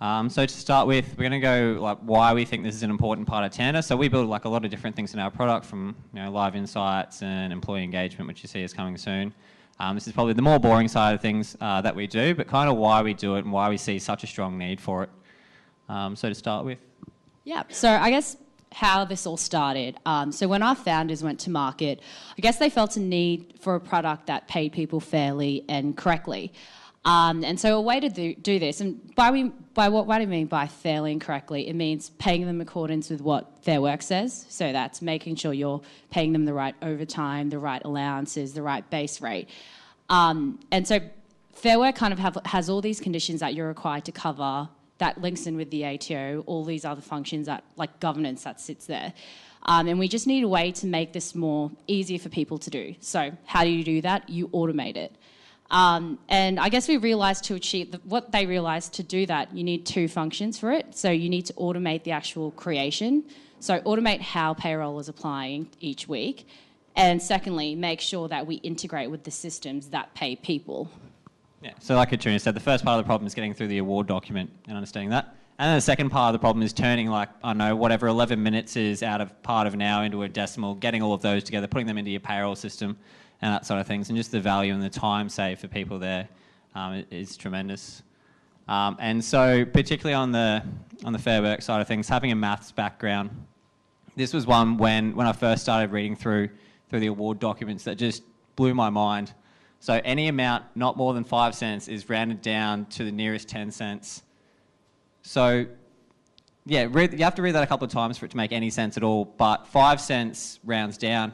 So to start with, we're going to go like why we think this is an important part of Tanda. So we build like a lot of different things in our product, from live insights and employee engagement, which you see is coming soon. This is probably the more boring side of things that we do, but kind of why we do it and why we see such a strong need for it. So to start with. Yeah, so I guess how this all started. So when our founders went to market, I guess they felt a need for a product that paid people fairly and correctly. And so a way to do this, and what do you mean by fairly and correctly? It means paying them in accordance with what Fair Work says. So that's making sure you're paying them the right overtime, the right allowances, the right base rate. And so Fair Work kind of has all these conditions that you're required to cover that links in with the ATO, all these other functions that like governance that sits there. And we just need a way to make this more easier for people to do. So how do you do that? You automate it. And I guess we realised to achieve what they realised to do that, you need two functions for it. So you need to automate the actual creation. So automate how payroll is applying each week. And secondly, make sure that we integrate with the systems that pay people. Yeah, so like Katrina said, the first part of the problem is getting through the award document and understanding that. And then the second part of the problem is turning whatever 11 minutes is out of part of an hour into a decimal, getting all of those together, putting them into your payroll system and that sort of things. And just the value and the time saved for people there is tremendous. And so particularly on the Fair Work side of things, having a maths background, this was one when I first started reading through the award documents that just blew my mind. So any amount not more than 5 cents is rounded down to the nearest 10 cents. So yeah, you have to read that a couple of times for it to make any sense at all, but 5 cents rounds down.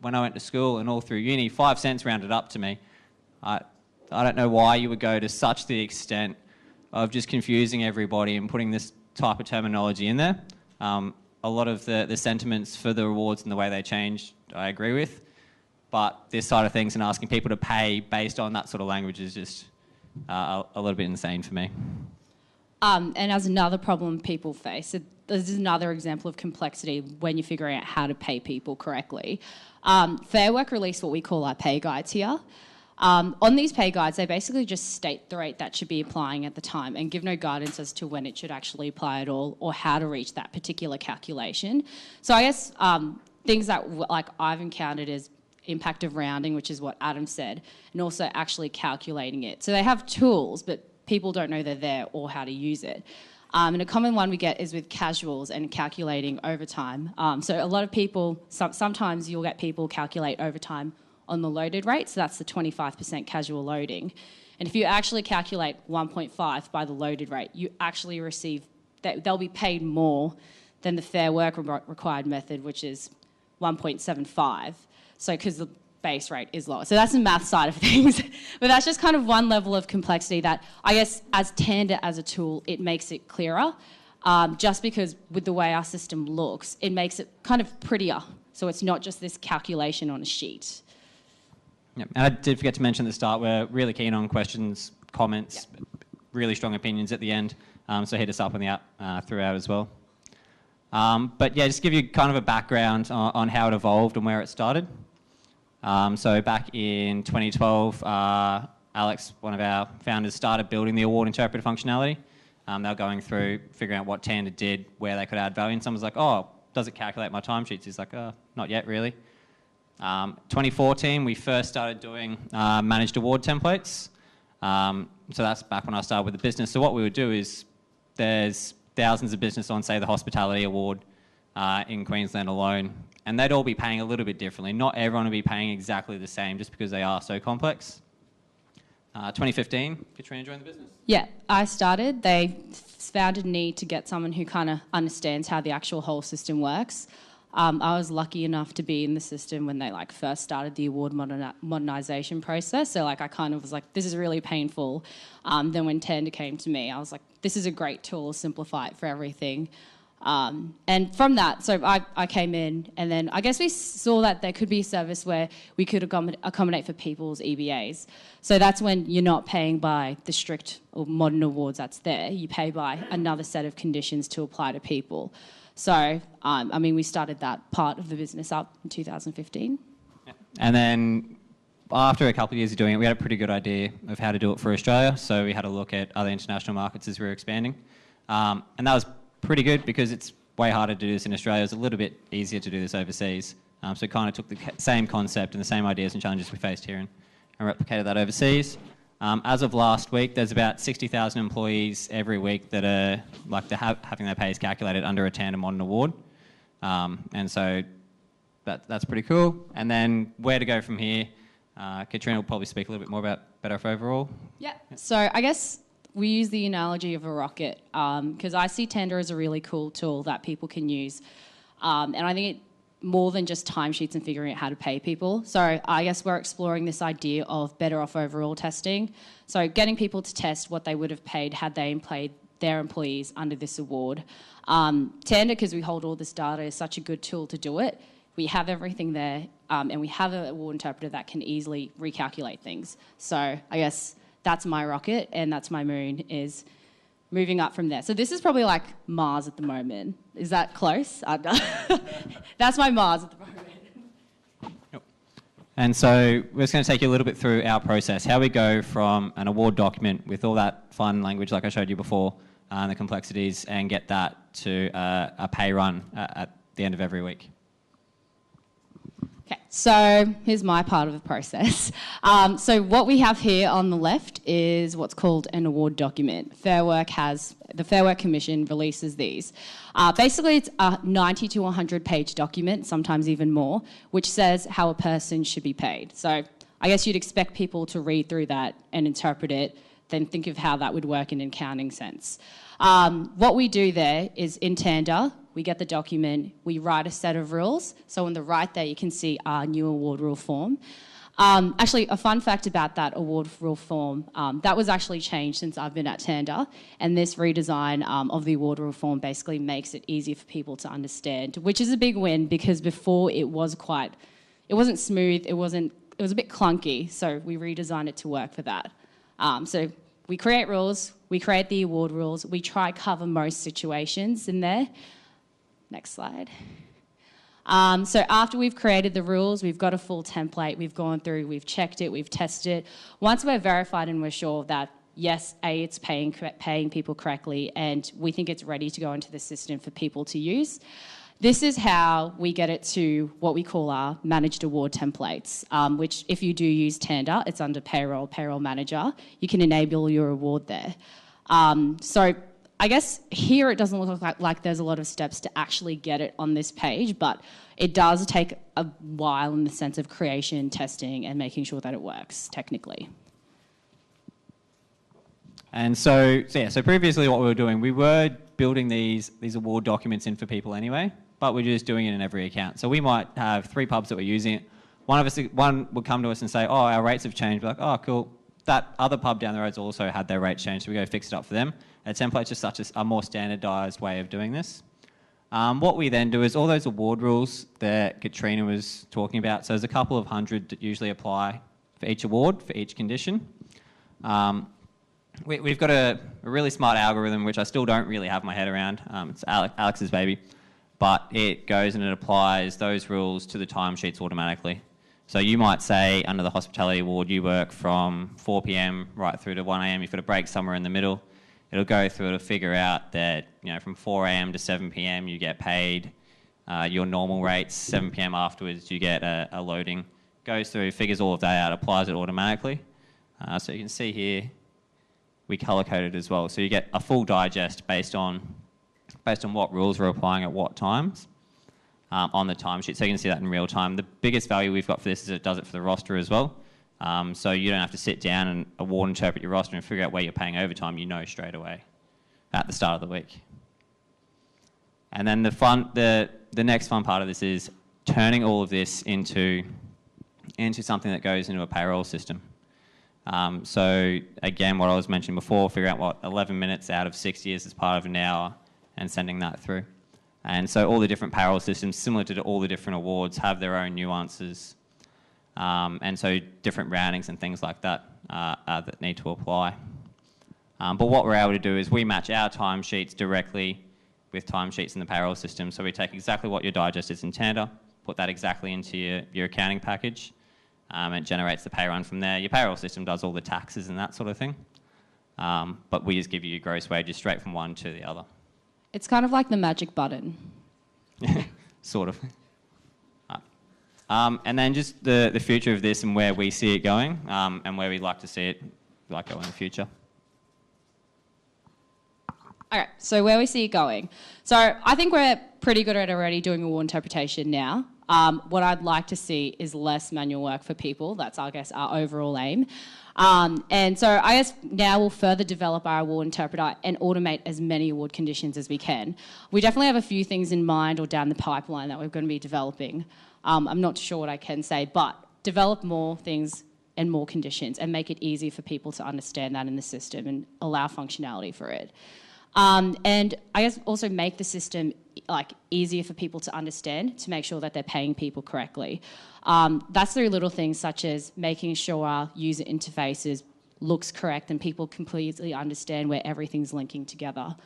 When I went to school and all through uni, 5 cents rounded up to me. I don't know why you would go to such the extent of just confusing everybody and putting this type of terminology in there. A lot of the sentiments for the awards and the way they change, I agree with. But this side of things and asking people to pay based on that sort of language is just a little bit insane for me. And as another problem people face, this is another example of complexity when you're figuring out how to pay people correctly. Fair Work released what we call our pay guides here. On these pay guides, they basically just state the rate that should be applying at the time and give no guidance as to when it should actually apply at all or how to reach that particular calculation. So I guess things that I've encountered is impact of rounding, which is what Adam said, and also actually calculating it. So they have tools, but people don't know they're there or how to use it. And a common one we get is with casuals and calculating overtime. So a lot of people, sometimes you'll get people calculate overtime on the loaded rate, so that's the 25% casual loading. And if you actually calculate 1.5 by the loaded rate, you actually receive, they'll be paid more than the Fair Work required method, which is 1.75. So because the base rate is lower. So that's the math side of things. But that's just kind of one level of complexity that I guess as Tanda as a tool, it makes it clearer. Just because with the way our system looks, it makes it kind of prettier. So it's not just this calculation on a sheet. Yeah. And I did forget to mention at the start, we're really keen on questions, comments, really strong opinions at the end. So hit us up on the app throughout as well. But yeah, just give you kind of a background on how it evolved and where it started. So back in 2012, Alex, one of our founders, started building the award interpreter functionality. They were going through, figuring out what Tanda did, where they could add value, and someone's like, oh, does it calculate my timesheets? He's like, not yet really. 2014, we first started doing managed award templates. So that's back when I started with the business. So what we would do is there's thousands of business on, say, the hospitality award in Queensland alone, and they'd all be paying a little bit differently. Not everyone will be paying exactly the same just because they are so complex. 2015, Katrina joined the business. Yeah, I started. They found a need to get someone who kind of understands how the actual whole system works. I was lucky enough to be in the system when they first started the award modernisation process. So I kind of was like, this is really painful. Then when Tanda came to me, I was like, this is a great tool, simplify it for everything. And from that, so I came in, and then I guess we saw that there could be a service where we could accommodate for people's EBAs. So that's when you're not paying by the strict or modern awards that's there. You pay by another set of conditions to apply to people. So, we started that part of the business up in 2015. Yeah. And then after a couple of years of doing it, we had a pretty good idea of how to do it for Australia. So we had a look at other international markets as we were expanding. And that was pretty good because it's way harder to do this in Australia. It's a little bit easier to do this overseas. So it kind of took the same concept and the same ideas and challenges we faced here and replicated that overseas. As of last week, there's about 60,000 employees every week that are having their pays calculated under a Tanda modern award. And so that's pretty cool. And then where to go from here, Katrina will probably speak a little bit more about Better Off Overall. Yeah, so I guess we use the analogy of a rocket because I see Tanda as a really cool tool that people can use. And I think more than just timesheets and figuring out how to pay people. So I guess we're exploring this idea of Better Off Overall testing. So getting people to test what they would have paid had they employed their employees under this award. Tanda, because we hold all this data, is such a good tool to do it. We have everything there, and we have an award interpreter that can easily recalculate things. So I guess that's my rocket and that's my moon, is moving up from there. So this is probably like Mars at the moment. Is that close? That's my Mars at the moment. Yep. And so we're just going to take you a little bit through our process, how we go from an award document with all that fun language like I showed you before, and the complexities, and get that to a pay run at the end of every week. Okay, so here's my part of the process. So what we have here on the left is what's called an award document. The Fair Work Commission releases these. Basically, it's a 90 to 100 page document, sometimes even more, which says how a person should be paid. So I guess you'd expect people to read through that and interpret it, then think of how that would work in an accounting sense. What we do there is in Tanda, we get the document, we write a set of rules. So on the right there, you can see our new award rule form. Actually, a fun fact about that award rule form, that was actually changed since I've been at Tanda. And this redesign of the award rule form basically makes it easier for people to understand, which is a big win because before it wasn't smooth, it was a bit clunky. So we redesigned it to work for that. So we create rules, we create the award rules, we try cover most situations in there. Next slide. So after we've created the rules, we've got a full template, we've gone through, we've checked it, we've tested it. Once we're verified and we're sure that, yes, it's paying people correctly and we think it's ready to go into the system for people to use, this is how we get it to what we call our managed award templates, which if you do use Tanda, it's under Payroll Manager. You can enable your award there. So I guess here it doesn't look like there's a lot of steps to actually get it on this page, but it does take a while in the sense of creation, testing, and making sure that it works technically. And so previously what we were doing, we were building these award documents in for people anyway, but we're just doing it in every account. So we might have 3 pubs that were using it. One would come to us and say, oh, our rates have changed. We're like, oh, cool. That other pub down the road's also had their rates changed, so we go fix it up for them. A template's just such a more standardised way of doing this. What we then do is all those award rules that Katrina was talking about, so there's a couple of hundred that usually apply for each award, for each condition. We've got a really smart algorithm, which I still don't really have my head around. It's Alex's baby. But it goes and it applies those rules to the timesheets automatically. So you might say under the hospitality award, you work from 4 p.m. right through to 1 a.m. You've got a break somewhere in the middle. It'll go through, it'll figure out that, from 4 a.m. to 7 p.m. you get paid your normal rates. 7 p.m. afterwards you get a loading. Goes through, figures all of that out, applies it automatically. So you can see here, we color coded as well. So you get a full digest based on what rules we're applying at what times on the timesheet. So you can see that in real time. The biggest value we've got for this is it does it for the roster as well. So you don't have to sit down and award interpret your roster and figure out where you're paying overtime. You know straight away at the start of the week. And then the next fun part of this is turning all of this into something that goes into a payroll system. So again, what I was mentioning before, figure out what 11 minutes out of 60 is as part of an hour and sending that through. And so all the different payroll systems, similar to all the different awards, have their own nuances. And so different roundings and things like that that need to apply. But what we're able to do is we match our timesheets directly with timesheets in the payroll system. So we take exactly what your digest is in Tanda, put that exactly into your accounting package, and it generates the pay run from there. Your payroll system does all the taxes and that sort of thing. but we just give you your gross wages straight from one to the other. It's kind of like the magic button. Sort of. And then just the future of this and where we see it going, and where we'd like to see it go in the future. All right, so where we see it going. So I think we're pretty good at already doing award interpretation now. What I'd like to see is less manual work for people. That's, I guess, our overall aim. And so I guess now we'll further develop our award interpreter and automate as many award conditions as we can. We definitely have a few things in mind or down the pipeline that we're going to be developing. I'm not sure what I can say, but develop more things and more conditions and make it easy for people to understand that in the system and allow functionality for it. And I guess also make the system easier for people to understand to make sure that they're paying people correctly. That's through little things such as making sure our user interfaces looks correct and people completely understand where everything's linking together. I'm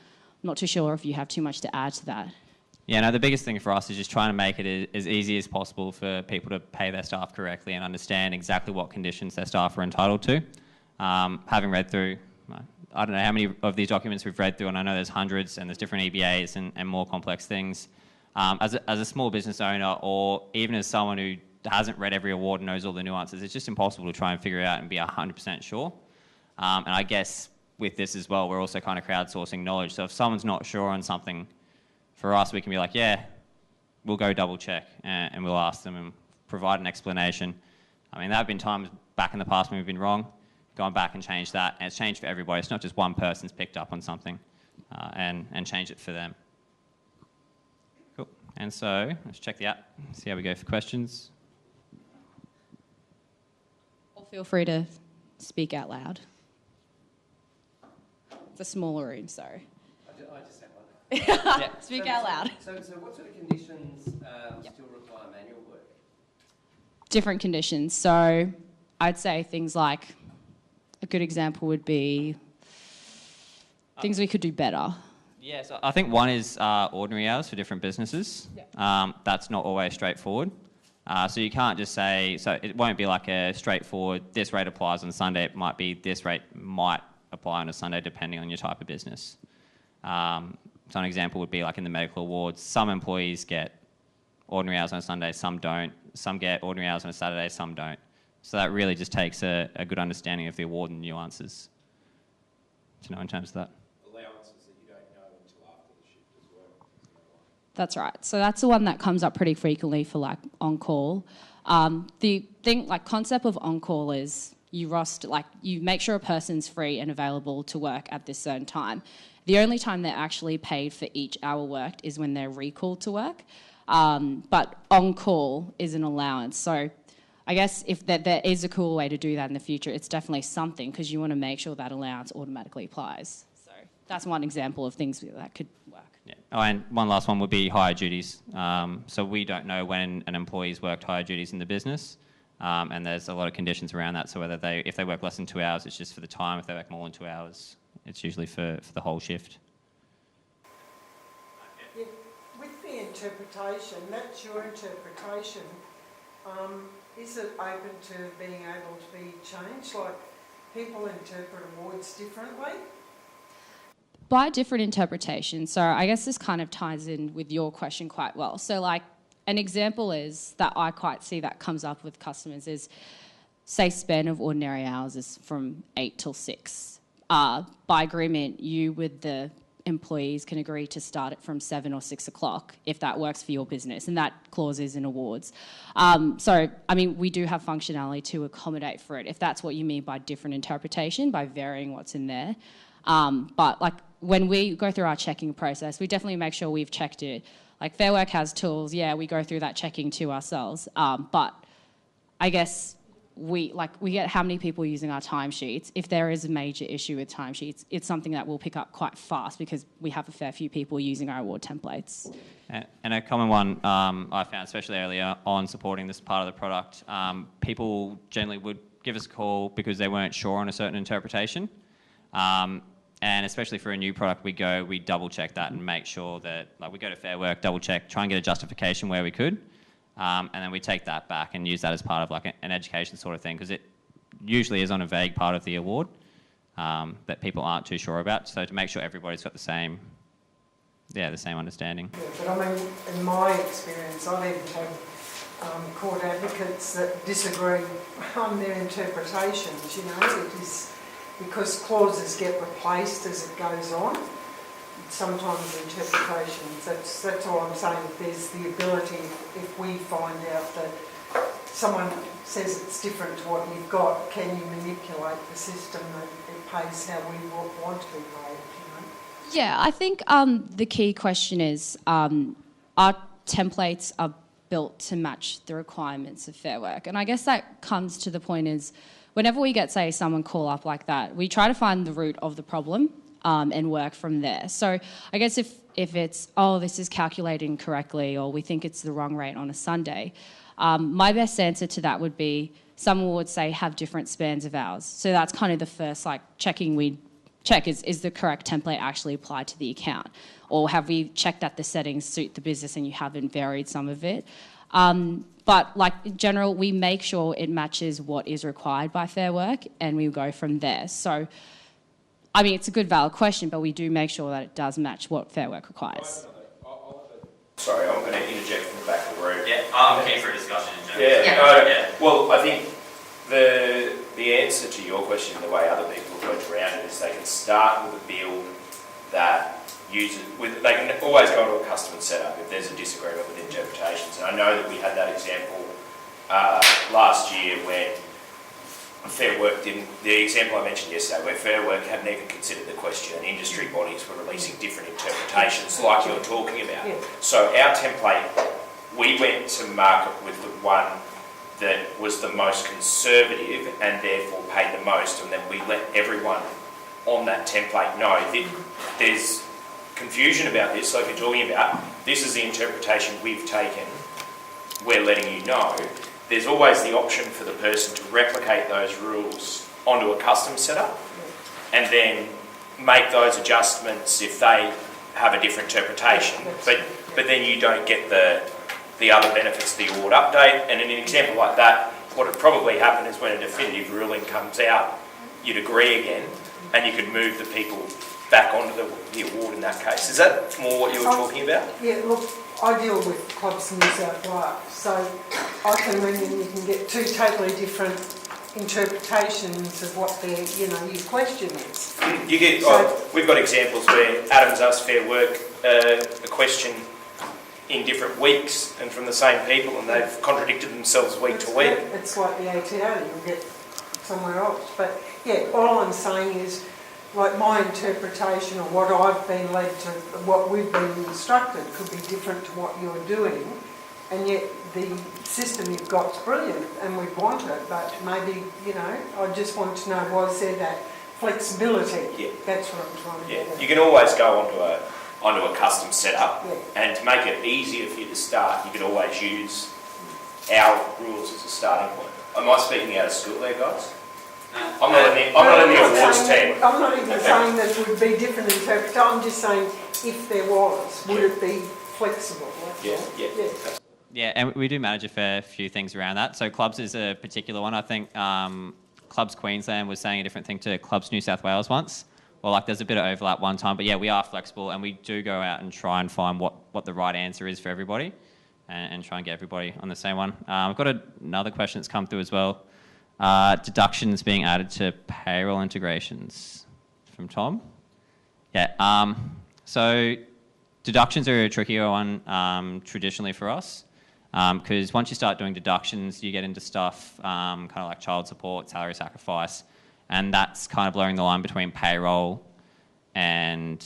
not too sure if you have too much to add to that. Yeah, no, the biggest thing for us is just trying to make it as easy as possible for people to pay their staff correctly and understand exactly what conditions their staff are entitled to. Having read through, I don't know how many of these documents we've read through, and I know there's hundreds and there's different EBAs and more complex things. As a small business owner, or even as someone who hasn't read every award and knows all the nuances, it's just impossible to try and figure it out and be 100% sure. And I guess with this as well, we're also kind of crowdsourcing knowledge. So if someone's not sure on something, for us, we can be like, yeah, we'll go double check and we'll ask them and provide an explanation. I mean, there have been times back in the past when we've been wrong, gone back and changed that, and it's changed for everybody. It's not just one person's picked up on something and changed it for them. Cool. And so let's check the app, see how we go for questions. Or feel free to speak out loud. It's a smaller room, sorry. I just have one. Yeah. Speak out loud. So what sort of conditions still require manual work? Different conditions. So I'd say things like, a good example would be things we could do better. Yeah, so I think one is ordinary hours for different businesses. Yeah. That's not always straightforward. So you can't just say, so it won't be like a straightforward, this rate applies on Sunday. It might be this rate might apply on a Sunday depending on your type of business. So an example would be like in the medical awards, some employees get ordinary hours on a Sunday, some don't. Some get ordinary hours on a Saturday, some don't. So that really just takes a good understanding of the award and nuances to know in terms of that. Allowances that you don't know until after the shift as well. That's right. So that's the one that comes up pretty frequently for like on-call. The thing, like concept of on-call is you roster, like you make sure a person's free and available to work at this certain time. The only time they're actually paid for each hour worked is when they're recalled to work. But on-call is an allowance. So I guess if there is a cool way to do that in the future, it's definitely something because you want to make sure that allowance automatically applies. So that's one example of things that could work. Yeah. Oh, and one last one would be higher duties. So we don't know when an employee's worked higher duties in the business, and there's a lot of conditions around that. So whether if they work less than 2 hours, it's just for the time. If they work more than 2 hours, it's usually for the whole shift. Yeah, with the interpretation, that's your interpretation. Is it open to being able to be changed? Like people interpret awards differently? By different interpretations. So I guess this kind of ties in with your question quite well. So like an example is that I quite see that comes up with customers is, say, span of ordinary hours is from 8 till 6. By agreement, you with the employees can agree to start it from 7 or 6 o'clock if that works for your business, and that clause is in awards. So, I mean, we do have functionality to accommodate for it, if that's what you mean by different interpretation, by varying what's in there. But, like, when we go through our checking process, we definitely make sure we've checked it. Like, Fair Work has tools, yeah, we go through that checking too ourselves. But I guess we get how many people using our timesheets. If there is a major issue with timesheets, it's something that we'll pick up quite fast because we have a fair few people using our award templates. And a common one I found, especially earlier on supporting this part of the product, people generally would give us a call because they weren't sure on a certain interpretation. And especially for a new product, we double check that and make sure that, like, we go to Fair Work, double check, try and get a justification where we could. And then we take that back and use that as part of like an education sort of thing, because it usually is on a vague part of the award. that people aren't too sure about. So to make sure everybody's got the same understanding. Yeah, but I mean, in my experience, I've even had court advocates that disagree on their interpretations, you know. It is because clauses get replaced as it goes on. Sometimes interpretations, that's all I'm saying. There's the ability, if we find out that someone says it's different to what you've got, can you manipulate the system that it pays how we want to be paid, you know? Yeah, I think the key question is our templates are built to match the requirements of Fair Work. And I guess that comes to the point is whenever we get, say, someone call up like that, we try to find the root of the problem and work from there. So I guess if it's, this is calculating correctly or we think it's the wrong rate on a Sunday, my best answer to that would be someone would say have different spans of hours. So that's kind of the first checking we check is the correct template actually applied to the account? Or have we checked that the settings suit the business and you haven't varied some of it? But in general, we make sure it matches what is required by Fair Work and we go from there. So, I mean, it's a good valid question, but we do make sure that it does match what Fair Work requires. Sorry, I'm going to interject from the back of the room. Yeah, I'm keen for a discussion in general. Yeah. Well, I think the answer to your question, the way other people have worked around it, is they can start with a build that uses, they can always go to a custom setup if there's a disagreement with interpretations. And I know that we had that example last year when Fair Work didn't, the example I mentioned yesterday, where Fair Work hadn't even considered the question and industry bodies were releasing different interpretations like you're talking about. Yeah. So our template, we went to market with the one that was the most conservative and therefore paid the most, and then we let everyone on that template know that there's confusion about this, like you're talking about, this is the interpretation we've taken, we're letting you know. There's always the option for the person to replicate those rules onto a custom setup and then make those adjustments if they have a different interpretation. But then you don't get the other benefits of the award update. And in an example like that, what would probably happen is when a definitive ruling comes out, you'd agree again and you could move the people back onto the award in that case. Is that more what you were talking about? Yeah, look, I deal with clubs in New South Wales, so I can ring and you can get two totally different interpretations of what their, your question is. You get. We've got examples where Adam's asked Fair Work a question in different weeks and from the same people, and they've contradicted themselves week to week. It's like the ATO, you'll get somewhere else. But yeah, all I'm saying is, like my interpretation or what I've been led to, what we've been instructed could be different to what you're doing, and yet the system you've got is brilliant and we want it, but maybe, I just want to know, was there that flexibility? Yeah. That's what I'm trying to get at. You can always go onto a custom setup, yeah. And to make it easier for you to start, you could always use our rules as a starting point. Am I speaking out of school there, guys? I'm not in the awards team. I'm not even saying that it would be different interpretation. I'm just saying if there was, would it be flexible? Yeah. Yeah, and we do manage a fair few things around that. So clubs is a particular one. I think Clubs Queensland was saying a different thing to Clubs New South Wales once. Well, there's a bit of overlap one time, but yeah, we are flexible and we do go out and try and find what the right answer is for everybody and try and get everybody on the same one. I've got another question that's come through as well. Deductions being added to payroll integrations from Tom. Yeah, so deductions are a trickier one traditionally for us because once you start doing deductions, you get into stuff kind of like child support, salary sacrifice, and that's kind of blurring the line between payroll and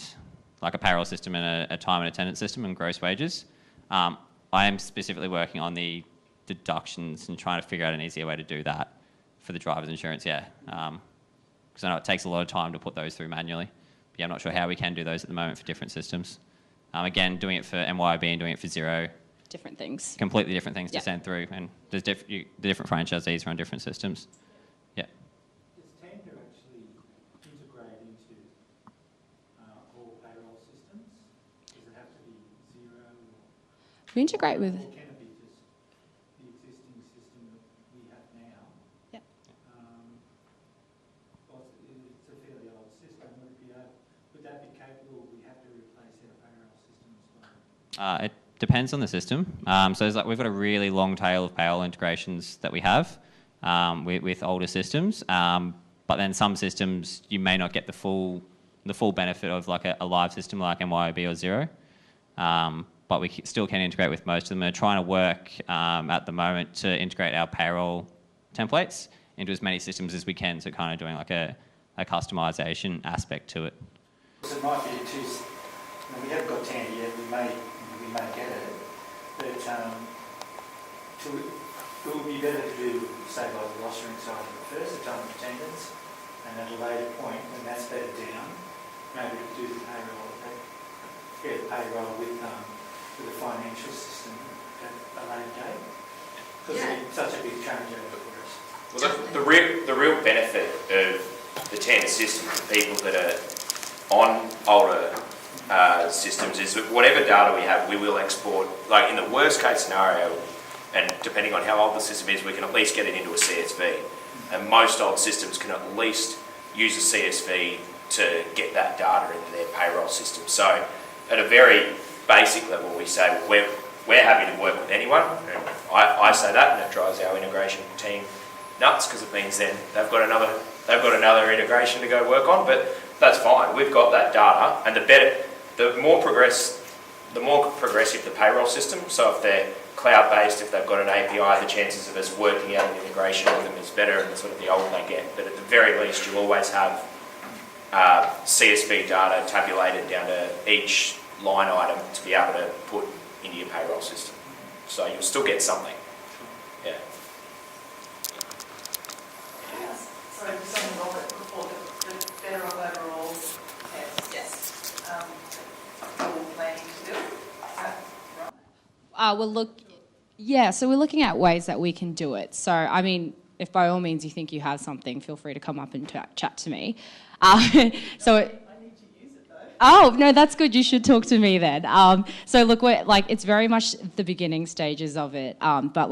like a payroll system and a time and attendance system and gross wages. I am specifically working on the deductions and trying to figure out an easier way to do that for the driver's insurance, yeah. Because I know it takes a lot of time to put those through manually. But yeah, I'm not sure how we can do those at the moment for different systems. Again, doing it for MYOB and doing it for Xero. Different things. Completely different things to send through. And there's the different franchisees run different systems. Yeah. Does Tanda actually integrate into all payroll systems? Does it have to be Xero? We integrate with... Or can it be just the existing system that we have now? Yeah. Well, it's a fairly It depends on the system. So there's we've got a really long tail of payroll integrations that we have with older systems. But then some systems you may not get the full benefit of like a live system like MYOB or Xero. But we still can integrate with most of them. We're trying to work at the moment to integrate our payroll templates into as many systems as we can, so kind of doing like a customization aspect to it. So it might be we haven't got Tanda yet, we may get it, but it would be better to do, say, like the rostering side of it first, the time of attendance, and at a later point, when that's better down, maybe to do the payroll, with the financial system at a later date. Because it's such a big changeover for us. Well, the real benefit of the Tanda system for people that are on older systems is that whatever data we have, we will export. Like in the worst case scenario, and depending on how old the system is, we can at least get it into a CSV. And most old systems can at least use a CSV to get that data into their payroll system. So at a very basic level, we say we're happy to work with anyone. And I say that, and it drives our integration team nuts because it means then they've got another integration to go work on. But that's fine. We've got that data, and the more progressive the payroll system. So if they're cloud-based, if they've got an API, the chances of us working out an integration with them is better, and sort of the older they get. But at the very least, you'll always have CSV data tabulated down to each line item to be able to put into your payroll system. So you'll still get something. Yeah. So something of it before the better off overall test. Yes. You're planning to do it. So we're looking at ways that we can do it. So, I mean, if by all means you think you have something, feel free to come up and chat to me. I need to use it though. Oh, no, that's good. You should talk to me then. So look, it's very much the beginning stages of it. But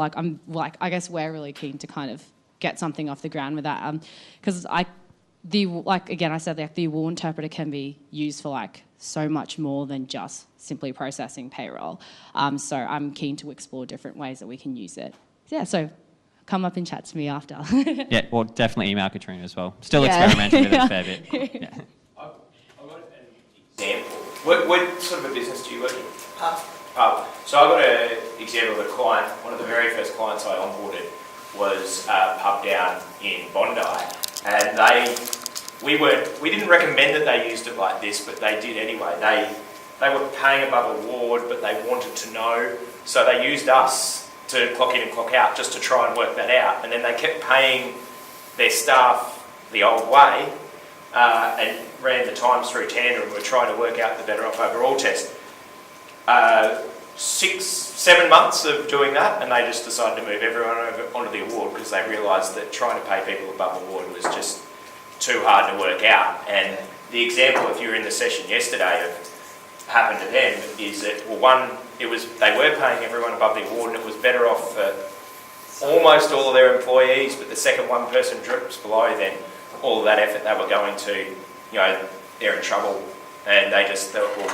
I guess we're really keen to kind of get something off the ground with that. Because I said the award interpreter can be used for so much more than just simply processing payroll. So I'm keen to explore different ways that we can use it. Yeah, so come up and chat to me after. Yeah, well, definitely email Katrina as well. Still experimenting with it a fair bit. Yeah. I've got an example. What sort of a business do you work in? Pub. So I've got an example of a client. One of the very first clients I onboarded was a pub down in Bondi, and we didn't recommend that they used it like this, but they did anyway. They were paying above award, but they wanted to know, so they used us to clock in and clock out just to try and work that out. And then they kept paying their staff the old way and ran the times through Tanda, and were trying to work out the better off overall test. 6-7 months of doing that, and they just decided to move everyone over onto the award because they realised that trying to pay people above award was just too hard to work out. And the example, if you were in the session yesterday, of happened to them is that, they were paying everyone above the award, and it was better off for almost all of their employees, but the second one person drips below, then all of that effort they were going to, they're in trouble. And they just thought, well,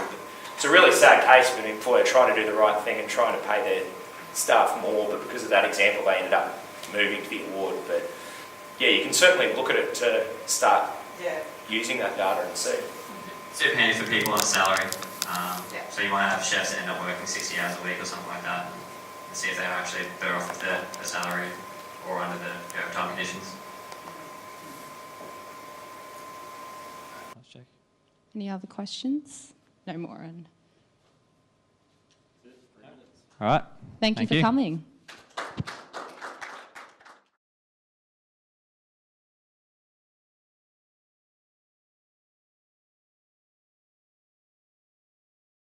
it's a really sad case of an employer trying to do the right thing and trying to pay their staff more, but because of that example, they ended up moving to the award. But yeah, you can certainly look at it to start using that data and see. Super handy for people on a salary. So you want to have chefs that end up working 60 hours a week or something like that, and see if they're actually better off with the salary or under the overtime conditions. Any other questions? No more. All right. Thank you for coming.